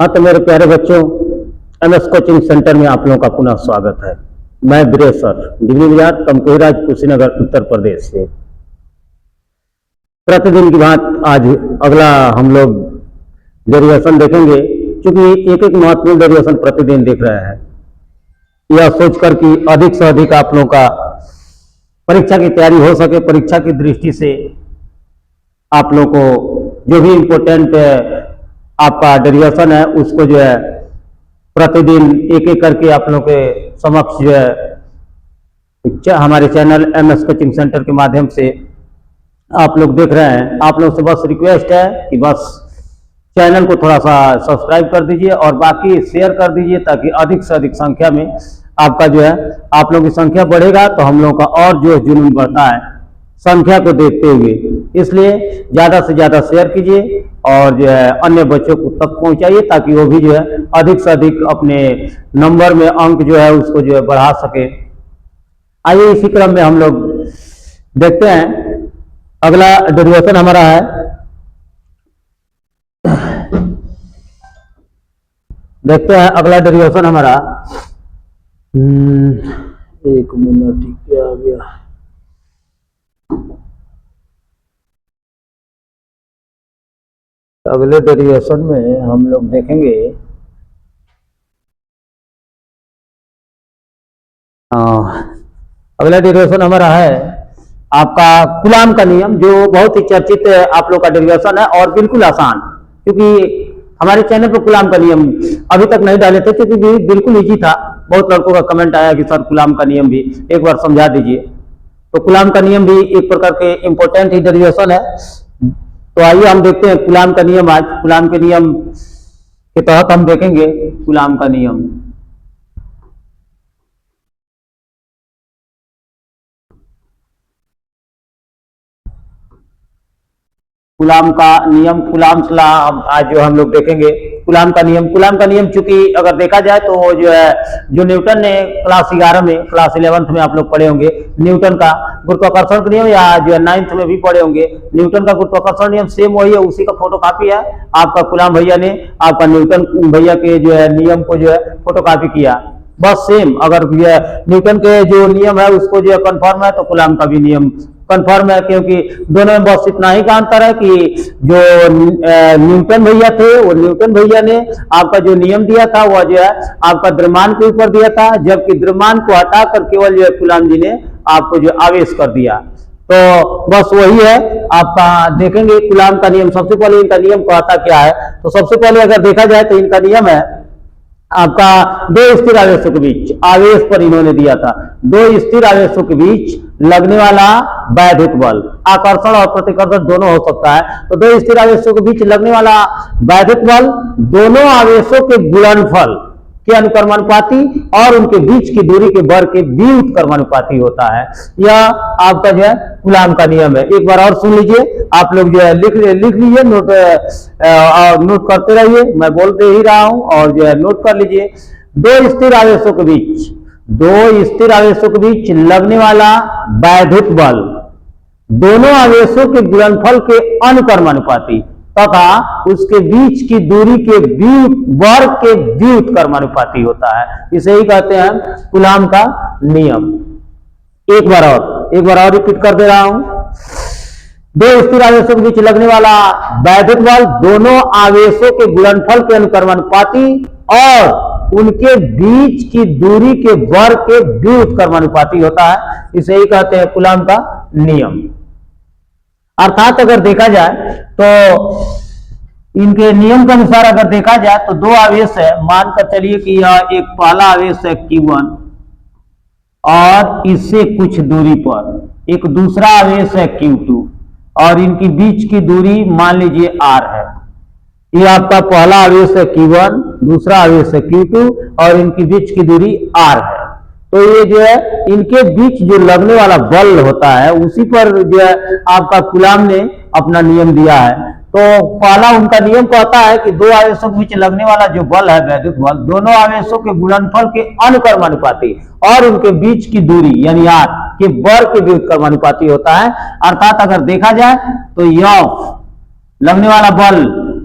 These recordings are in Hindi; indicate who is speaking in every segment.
Speaker 1: हाँ, तो मेरे प्यारे बच्चों, एमएस कोचिंग सेंटर में आप लोगों का पुनः स्वागत है। मैं वीरेश सर, डिग्री बाजार, तमकुहीराज, कुशीनगर, उत्तर प्रदेश से। प्रतिदिन की बात आज अगला हम लोग डेरिवेशन देखेंगे, क्योंकि एक एक महत्वपूर्ण डेरिवेशन प्रतिदिन देख रहे हैं, यह सोचकर कि अधिक से अधिक आप लोगों का परीक्षा की तैयारी हो सके। परीक्षा की दृष्टि से आप लोगों को जो भी इम्पोर्टेंट आपका डेरिवेशन है उसको जो है प्रतिदिन एक एक करके आप लोगों के समक्ष जो है हमारे चैनल एमएस कोचिंग सेंटर के माध्यम से आप लोग देख रहे हैं। आप लोगों से बस रिक्वेस्ट है कि बस चैनल को थोड़ा सा सब्सक्राइब कर दीजिए और बाकी शेयर कर दीजिए, ताकि अधिक से अधिक संख्या में आपका जो है आप लोगों की संख्या बढ़ेगा तो हम लोगों का और जो जुनून बढ़ता है संख्या को देखते हुए। इसलिए ज़्यादा से ज़्यादा शेयर कीजिए और जो है अन्य बच्चों को तक पहुंचाइए, ताकि वो भी जो है अधिक से अधिक अपने नंबर में अंक जो है उसको जो है बढ़ा सके। आइए इसी क्रम में हम लोग देखते हैं। अगला डेरिवेशन हमारा है देखते हैं अगला डेरिवेशन हमारा। एक मिनट, ठीक है, आ गया। अगले डेरिवेशन में हम लोग देखेंगे अगला डेरिवेशन हमारा है आपका कूलाम का नियम, जो बहुत ही चर्चित आप लोग का डेरिवेशन है और बिल्कुल आसान, क्योंकि हमारे चैनल पर कूलाम का नियम अभी तक नहीं डाले थे, क्योंकि बिल्कुल इजी था। बहुत लड़कों का कमेंट आया कि सर कूलाम का नियम भी एक बार समझा दीजिए। तो कूलाम का नियम भी एक प्रकार के इंपॉर्टेंट ही डेरिवेशन है। तो आइए हम देखते हैं कूलाम का नियम। आज कूलाम के नियम के तहत हम देखेंगे कूलाम का नियम। कूलाम का नियम, कूलाम्स लॉ आज जो हम लोग देखेंगे कूलाम का नियम चूंकि अगर देखा जाए तो जो है जो न्यूटन ने क्लास 11 में, क्लास 11th में आप लोग पढ़े होंगे न्यूटन का गुरुत्वाकर्षण का नियम, या जो है 9th में भी पढ़े होंगे न्यूटन का गुरुत्वाकर्षण नियम। सेम वही है, उसी का फोटो कॉपी है। आपका कूलाम भैया ने आपका न्यूटन भैया के जो है नियम को जो है फोटो कॉपी किया, बस सेम। अगर न्यूटन के जो नियम है उसको जो है कन्फर्म है तो कूलाम का भी नियम कन्फर्म है, क्योंकि दोनों में बस इतना ही का अंतर है कि जो न्यूटन भैया थे वो न्यूटन भैया ने आपका जो नियम दिया था वह जो है आपका द्रव्यमान के ऊपर दिया था, जबकि द्रव्यमान को हटाकर केवल जो है कूलाम जी ने आपको जो आवेश कर दिया। तो बस वही है आपका। देखेंगे कूलाम का नियम। सबसे पहले इनका नियम कहता क्या है, तो सबसे पहले अगर देखा जाए तो इनका नियम है आपका दो स्थिर आवेशों के बीच, आवेश पर इन्होंने दिया था, दो स्थिर आवेशों के बीच लगने वाला वैद्युत बल, आकर्षण और प्रतिकर्षण दोनों हो सकता है। तो दो स्थिर आवेशों के बीच लगने वाला वैद्युत बल दोनों आवेशों के गुणनफल के अनुक्रमानुपाती और उनके बीच की दूरी के वर्ग के व्युत्क्रमानुपाती होता है। यह आपका जो है कूलाम का नियम है। एक बार और सुन लीजिए, आप लोग जो है लिख लीजिए, नोट करते रहिए, मैं बोलते ही रहा हूं, और जो है नोट कर लीजिए। दो स्थिर आवेशों के बीच लगने वाला वैद्युत बल दोनों आवेशों के गुणनफल के अनुक्रमानुपाती तथा उसके बीच की दूरी के वर्ग के व्युत्क्रमानुपाती होता है। इसे ही कहते हैं कूलाम का नियम। एक बार और रिपीट कर दे रहा हूं। दो स्थिर आवेशों के बीच लगने वाला वैद्युत बल दोनों आवेशों के गुणनफल के अनुक्रमानुपाती और उनके बीच की दूरी के वर्ग के व्युत्क्रमानुपाती होता है। इसे ही कहते हैं कूलाम का नियम। अर्थात अगर देखा जाए तो इनके नियम के अनुसार अगर देखा जाए तो दो आवेश है, मानकर चलिए कि यह एक पहला आवेश है Q1 और इससे कुछ दूरी पर एक दूसरा आवेश है Q2 और इनकी बीच की दूरी मान लीजिए R है। ये आपका पहला आवेश है Q1, दूसरा आवेश है Q2 और इनकी बीच की दूरी R है। तो ये जो है इनके बीच जो लगने वाला बल होता है उसी पर जो है आपका कूलाम ने अपना नियम दिया है। तो पहला उनका नियम कहता है कि दो आवेशों के बीच लगने वाला जो बल है वैद्युत बल दोनों आवेशों के गुणनफल के अनुक्रमानुपाती और उनके बीच की दूरी यानी R के वर्ग के व्युत्क्रमानुपाती होता है। अर्थात अगर देखा जाए तो यह लगने वाला बल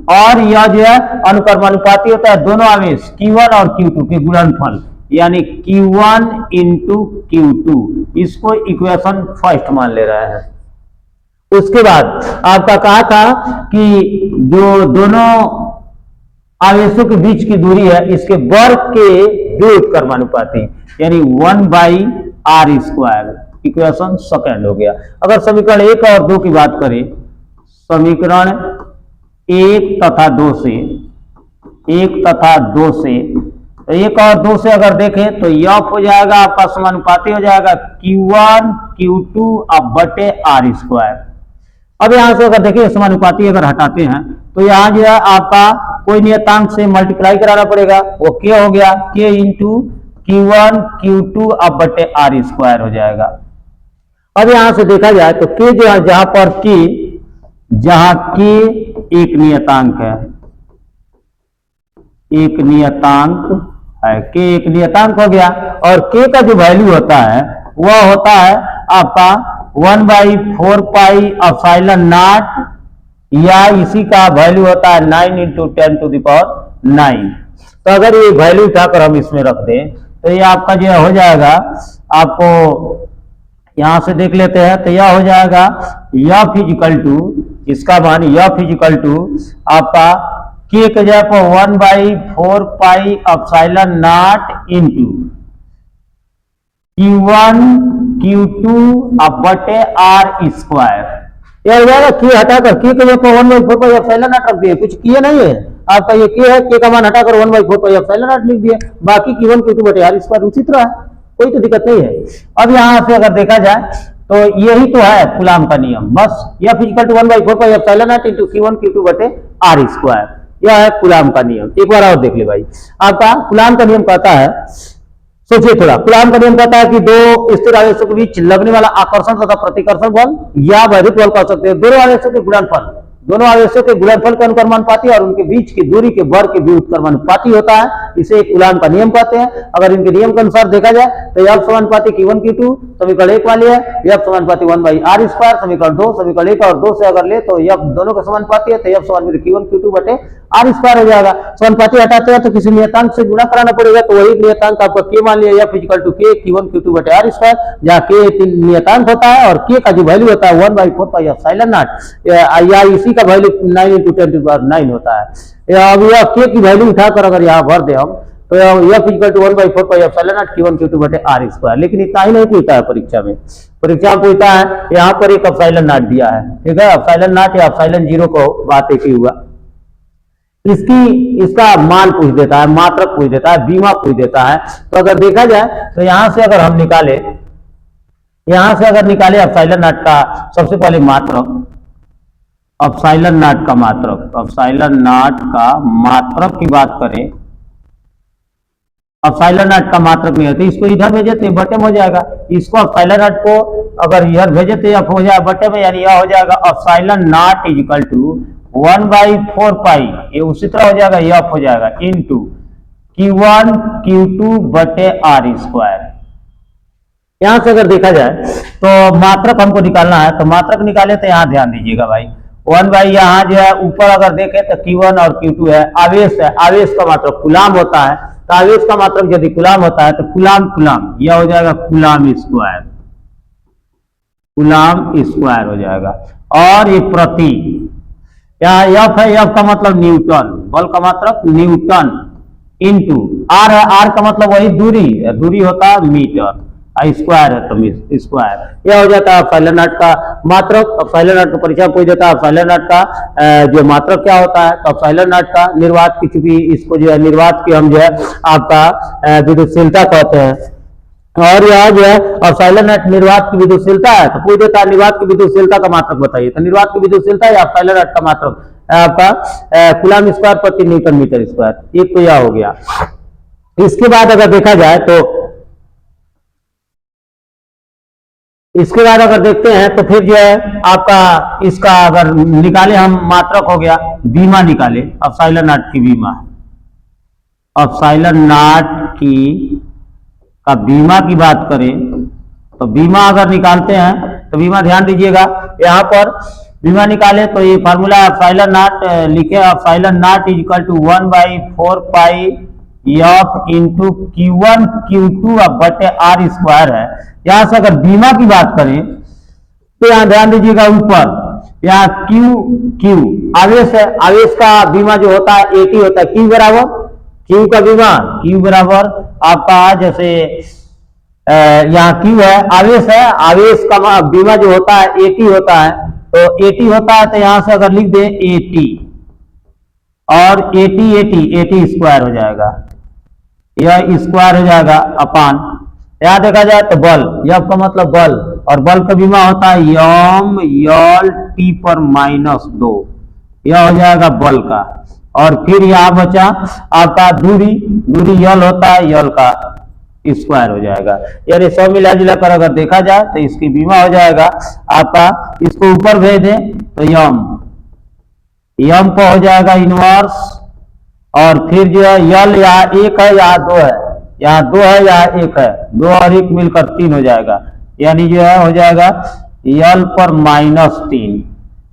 Speaker 1: और यह जो है अनुक्रमानुपाती होता है दोनों आवेश Q1 और Q2 के गुणनफल, यानी Q1 इंटू Q2, इसको इक्वेशन फर्स्ट मान ले रहा है। उसके बाद आपका कहा था कि जो दोनों आवेशों के बीच की दूरी है इसके वर्ग के व्युत्क्रमानुपाती, यानी 1/r², इक्वेशन सेकंड हो गया। अगर समीकरण 1 और 2 की बात करें, समीकरण 1 तथा 2 से, 1 तथा 2 से, तो 1 और 2 से अगर देखें तो यह हो जाएगा आपका समानुपाती हो जाएगा Q1 Q2 अब बटे r²। अब यहां से अगर देखिए समानुपाती अगर हटाते हैं तो यहां जो है आपका कोई नियतांक से मल्टीप्लाई कराना पड़ेगा, वो k हो गया, k इंटू Q1 Q2 अब बटे r² हो जाएगा। अब यहां से देखा जाए तो k जो है जहां पर जहां k एक नियतांक है, एक नियतांक है, k एक नियतांक हो गया, और k का जो वैल्यू होता है वह होता है आपका 1/4 पाई एप्सिलॉन नॉट, या इसी का वैल्यू होता है 9 इंटू 10⁹। तो अगर ये वैल्यू उठाकर हम इसमें रख दें तो ये आपका जो हो जाएगा, आपको यहां से देख लेते हैं तो यह हो जाएगा यह फिजिकल टू, इसका मान यह फिजिकल टू आपका k के जगह पर 1/4 pi epsilon naught into Q1 Q2 अब बटे r²। यह हो जाएगा k हटाकर, k के जगह पर 1/4 पाई एप्सिलॉन नॉट रख दिए, कुछ किए नहीं है आपका, ये k है, k का मान हटाकर 1/4 पाई एप्सिलॉन नॉट लिख दिए, बाकी Q1 Q2 बटे r² उसी तरह है, कोई तो दिक्कत नहीं है। अब यहां से अगर देखा जाए तो यही तो है कूलाम का नियम, बस यह physical to 1/4 pi epsilon naught into Q1 Q2 बटे r², यह है कूलाम का नियम। एक बार और देख ले भाई, आपका कूलाम का नियम कहता है, सोचिए थोड़ा, कूलाम का नियम कहता है कि दो स्थिर आवेशों के बीच लगने वाला आकर्षण तथा प्रतिकर्षण बल या वैद्युत बल कह सकते हैं, दोनों आवेशों के गुणनफल, दोनों आवेशों के गुणनफल के अनुक्रमानुपाती और उनके बीच की दूरी के वर्ग के व्युत्क्रमानुपाती होता है, इसे कूलाम का नियम कहते हैं। अगर इनके नियम के अनुसार देखा जाए तो F समानुपाती Q1 Q2 समीकरण 1 वाली है, F समानुपाती 1/r², समीकरण 2, समीकरण 1 और 2 से अगर ले तो F दोनों का समानुपाती है, तो F समानुपाती Q1 Q2 बटे r² हो जाएगा। समानुपाती हटाते हैं तो किसी नियतांक से गुणा कराना पड़ेगा, तो वही नियतांक आपका k मान लिया, F equal to k Q1 Q2 बटे r², जहाँ k नियतांक होता है और k का जो वैल्यू होता है 1/4 पाई एप्सिलॉन नॉट, या इसी का वैल्यू 9 इंटू 10⁹ होता है। अब यह k की वैल्यू उठाकर अगर यहाँ भर दे हम तो F equal to 1/4 pi epsilon naught Q1 Q2 बटे r²। लेकिन इतना ही नहीं पूछता है परीक्षा में, परीक्षा में पूछता है यहाँ पर एक एप्सिलॉन नॉट दिया है, ठीक है, एप्सिलॉन नॉट या एप्सिलॉन 0 को बात एक ही हुआ, इसका मान पूछ देता है, मात्रक पूछ देता है, बीमा पूछ देता है। तो अगर देखा जाए तो यहां से अगर हम निकाले, यहां से अगर निकाले एप्सिलॉन नॉट का सबसे पहले मात्रक, एप्सिलॉन नॉट का मात्रक, एप्सिलॉन नॉट का मात्रक की बात करें, एप्सिलॉन नॉट का मात्रक नहीं होता, इसको इधर भेजे तो बटे में हो जाएगा, इसको एप्सिलॉन नॉट को अगर इधर भेजे तो यह हो जाएगा बटे में, यानी यह हो जाएगा epsilon naught is equal to 1/4 pi, ये उसी तरह हो जाएगा, यह हो जाएगा इंटू Q1 Q2 बटे r²। यहां से अगर देखा जाए तो मात्रक हमको निकालना है, तो मात्रक निकाले तो यहां ध्यान दीजिएगा भाई, 1/, यहाँ जो है ऊपर अगर देखें तो Q1 और Q2 है, आवेश है, आवेश का मात्रक कूलाम होता है, तो आवेश का मात्रक यदि कूलाम होता है तो कूलाम कूलाम, यह हो जाएगा कूलाम स्क्वायर, कूलाम स्क्वायर हो जाएगा। और ये प्रति, यहाँ F है, F का मतलब न्यूटन, बल का मात्रक न्यूटन, इंटू R है, R का मतलब वही दूरी, दूरी होता है मीटर, स्क्वायर है तो स्क्वायर, यह हो जाता है एप्सिलॉन नॉट का मात्रक। एप्सिलॉन नॉट का परिचय पूछ देता है, एप्सिलॉन नॉट का जो मात्रक क्या होता है, तो एप्सिलॉन नॉट का निर्वात की, चूंकि इसको जो है निर्वात की हम जो है आपका विद्युतशीलता कहते हैं, और यह जो है एप्सिलॉन नॉट निर्वात की विद्युतशीलता है, तो पूछ देता है निर्वात की विद्युतशीलता का मात्रक बताइए, तो निर्वात की विद्युतशीलता या एप्सिलॉन नॉट का मात्रक आपका कूलम स्क्वायर प्रति न्यूटन मीटर स्क्वायर, एक तो यह हो गया। इसके बाद अगर देखा जाए तो, इसके बाद अगर देखते हैं तो फिर जो है आपका इसका अगर निकाले हम मात्रक हो गया, बीमा निकाले, एप्सिलॉन नॉट की बीमा, एप्सिलॉन नॉट की का बीमा की बात करें तो बीमा अगर निकालते हैं तो बीमा ध्यान दीजिएगा, यहाँ पर बीमा निकाले तो ये फार्मूला एप्सिलॉन नॉट लिखे, epsilon naught is equal to 1/4 pi F into Q1 Q2 बटे आर स्क्वायर है। यहां से अगर बीमा की बात करें तो यहां ध्यान दीजिएगा, ऊपर यहाँ Q आवेश है, आवेश का बीमा जो होता है AT होता है, Q बराबर Q का बीमा, Q बराबर आपका जैसे यहाँ Q है, आवेश है, आवेश का बीमा जो होता है AT होता है, तो AT होता है, तो यहां से अगर लिख दें AT और AT स्क्वायर हो जाएगा, यह स्क्वायर हो जाएगा अपान, यहां देखा जाए तो बल, यह का मतलब बल, और बल का बीमा होता है यम यल T पर -2, यह हो जाएगा बल का। और फिर यहां बचा आपका दूरी यल होता है, यल का स्क्वायर हो जाएगा। यानी सब मिला जुला कर अगर देखा जाए तो इसकी बीमा हो जाएगा आपका, इसको ऊपर भेज दें तो यम को हो जाएगा इनवर्स, और फिर जो है यल यहाँ 1 है यहाँ 2 है, यहाँ 2 है यहाँ 1 है, 2 और 1 मिलकर 3 हो जाएगा, यानी जो है हो जाएगा यल पर -3,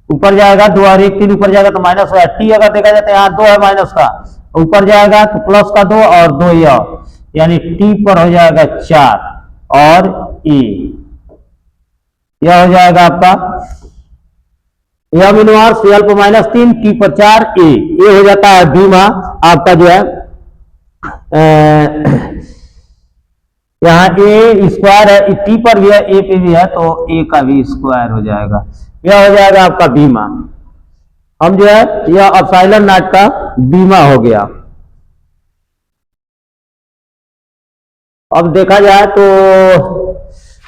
Speaker 1: ऊपर जाएगा 2 और 1 3 ऊपर जाएगा तो माइनस होगा। टी अगर देखा जाए तो यहाँ 2 है माइनस का, ऊपर जाएगा तो प्लस का 2 और 2 यानी टी पर हो जाएगा 4 और ए, यह हो जाएगा आपका यम इनवर्स यल पर -3 टी पर 4 ए, ये हो जाता है बीमा आपका जो है यहाँ ए स्क्वायर है, टी पर भी है ए पे भी है, तो ए का भी स्क्वायर हो जाएगा, यह हो जाएगा आपका बीमा। हम जो है यह एप्सिलॉन नॉट का बीमा हो गया। अब देखा जाए तो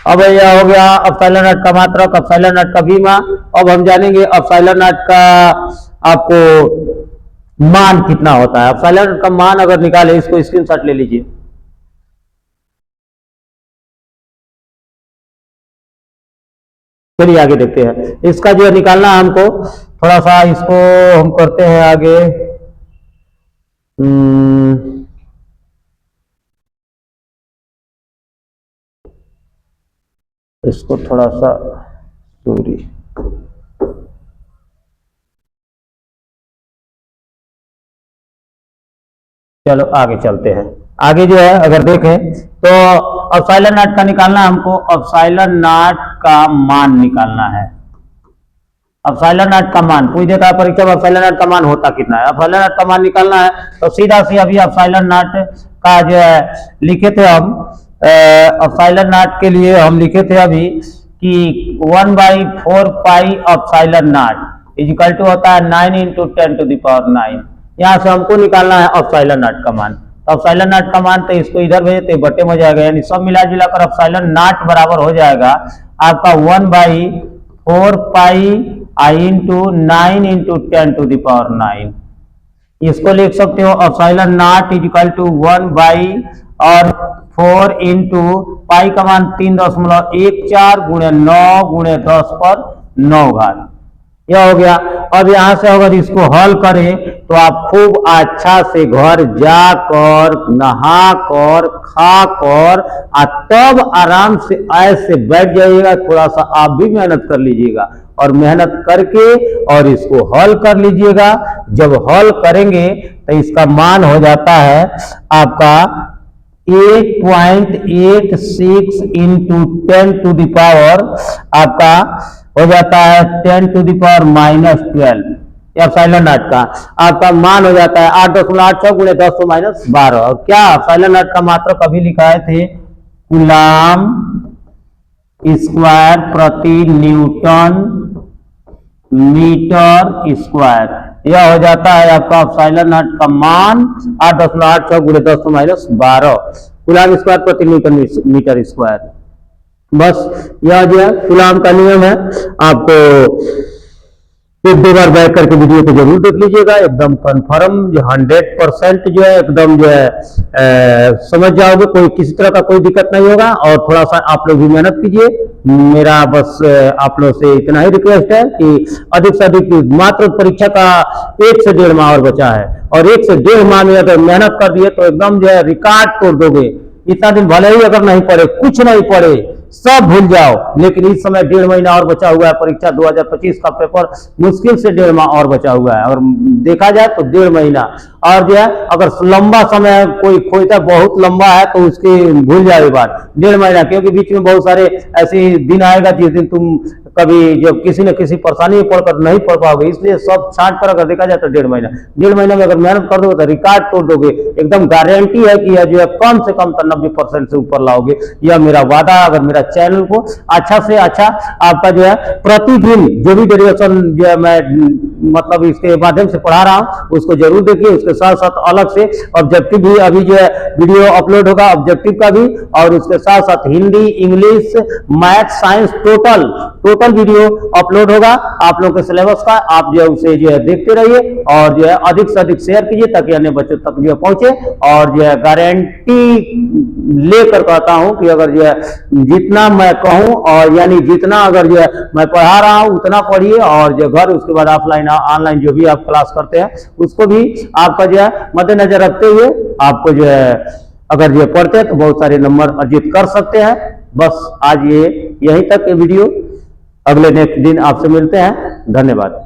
Speaker 1: अब यह हो गया एप्सिलॉन नॉट का मात्रक, एप्सिलॉन नॉट का बीमा। अब हम जानेंगे एप्सिलॉन नॉट का आपको मान कितना होता है। एप्सिलॉन नॉट का मान अगर निकाले, इसको स्क्रीनशॉट ले लीजिए। चलिए आगे देखते हैं, इसका जो निकालना है हमको, थोड़ा सा इसको हम करते हैं आगे। इसको थोड़ा सा दूरी, चलो आगे चलते हैं। आगे जो है अगर देखें तो एप्सिलॉन नॉट का निकालना हमको, एप्सिलॉन नॉट का मान निकालना है। एप्सिलॉन नॉट का मान पूछ देता है परीक्षा में, एप्सिलॉन नॉट का मान होता कितना है। एप्सिलॉन नॉट का मान निकालना है तो सीधा सी अभी एप्सिलॉन नॉट का जो है लिखे थे हम, एप्सिलॉन नॉट के लिए हम लिखे थे अभी कि 1/4 pi epsilon naught is equal to होता है 9 × 10⁹। यहाँ से हमको निकालना है एप्सिलॉन नॉट का मान। तो एप्सिलॉन नॉट का मान तो इसको इधर भेजे तो बटे में हो जाएगा, यानी सब मिला जुलाकर एप्सिलॉन नॉट बराबर हो जाएगा आपका 1/4 पाई I × 9 × 10⁹। इसको लिख सकते हो epsilon naught is equal to 1/4 × pi का मान 3.14 × 9 × 10 पर 9 घात, यह हो गया। अब यहां से अगर इसको हल करें तो आप खूब अच्छा से घर जाकर नहाकर खाकर तब आराम से ऐसे बैठ जाइएगा। थोड़ा सा आप भी मेहनत कर लीजिएगा और मेहनत करके और इसको हल कर लीजिएगा। जब हल करेंगे तो इसका मान हो जाता है आपका 8.86 × 10⁻, आपका हो जाता है 10⁻⁻12। एप्सिलॉन नॉट का आपका मान हो जाता है 8.86 × 10⁻12। और क्या एप्सिलॉन नॉट का मात्रक अभी लिखाए थे कूलाम स्क्वायर प्रति न्यूटन मीटर स्क्वायर, यह हो जाता है आपका एप्सिलॉन नॉट का मान 8.86 × 10⁻12 कूलाम स्क्वायर प्रति न्यूटन मीटर स्क्वायर। बस यह जो है कूलाम का नियम है। आपको एक दो बार बैक करके वीडियो को जरूर देख लीजिएगा, एकदम कंफर्म जो 100% जो है एकदम जो है समझ जाओगे, कोई किसी तरह का कोई दिक्कत नहीं होगा। और थोड़ा सा आप लोग भी मेहनत कीजिए, मेरा बस आप लोग से इतना ही रिक्वेस्ट है कि अधिक से अधिक, मात्र परीक्षा का 1 से 1.5 माह और बचा है, और 1 से 1.5 माह में अगर मेहनत कर दिए तो एकदम जो है रिकॉर्ड तोड़ दोगे। इतना दिन भले ही अगर नहीं पढ़े, कुछ नहीं पढ़े, सब भूल जाओ। लेकिन इस समय 1.5 महीना और बचा हुआ है, परीक्षा 2025 का पेपर मुश्किल से 1.5 माह और बचा हुआ है। अगर देखा जाए तो 1.5 महीना, और जो है अगर लंबा समय कोई खोजता बहुत लंबा है तो उसकी भूल जाओ ये बात, 1.5 महीना, क्योंकि बीच में बहुत सारे ऐसे दिन आएगा जिस दिन तुम कभी जो किसी न किसी परेशानी में पढ़कर नहीं पढ़ पाओगे। इसलिए सब छांट कर अगर देखा जाए तो 1.5 महीना, 1.5 महीना में अगर मेहनत कर दोगे तो रिकॉर्ड तोड़ दोगे। एकदम गारंटी है कि यह जो है कम से कम 90% से ऊपर लाओगे। यह मेरा वादा। अगर मेरा चैनल को अच्छा से अच्छा आपका जो है प्रतिदिन जो भी डेरिवेशन जो है मैं मतलब इसके माध्यम से पढ़ा रहा हूं उसको जरूर देखिए। उसके साथ साथ अलग से ऑब्जेक्टिव भी अभी जो है वीडियो अपलोड होगा, ऑब्जेक्टिव का भी, और उसके साथ साथ Hindi, English, math, science total video upload होगा आप लोगों के सिलेबस का। आप जो है उसे जो है देखते रहिए और जो है अधिक से अधिक शेयर कीजिए ताकि अन्य बच्चों तक जो है पहुंचे। और जो है गारंटी लेकर कहता हूं कि अगर जो है जितना मैं कहूं और यानी जितना अगर जो है मैं पढ़ा रहा हूं उतना पढ़िए, और जो घर उसके बाद ऑफलाइन ऑनलाइन जो भी आप क्लास करते हैं उसको भी आपका जो है मद्देनजर रखते हुए आपको जो है अगर जो पढ़ते हैं तो बहुत सारे नंबर अर्जित कर सकते हैं। बस आज ये यहीं तक वीडियो, अगले नेक्स्ट दिन आपसे मिलते हैं। धन्यवाद।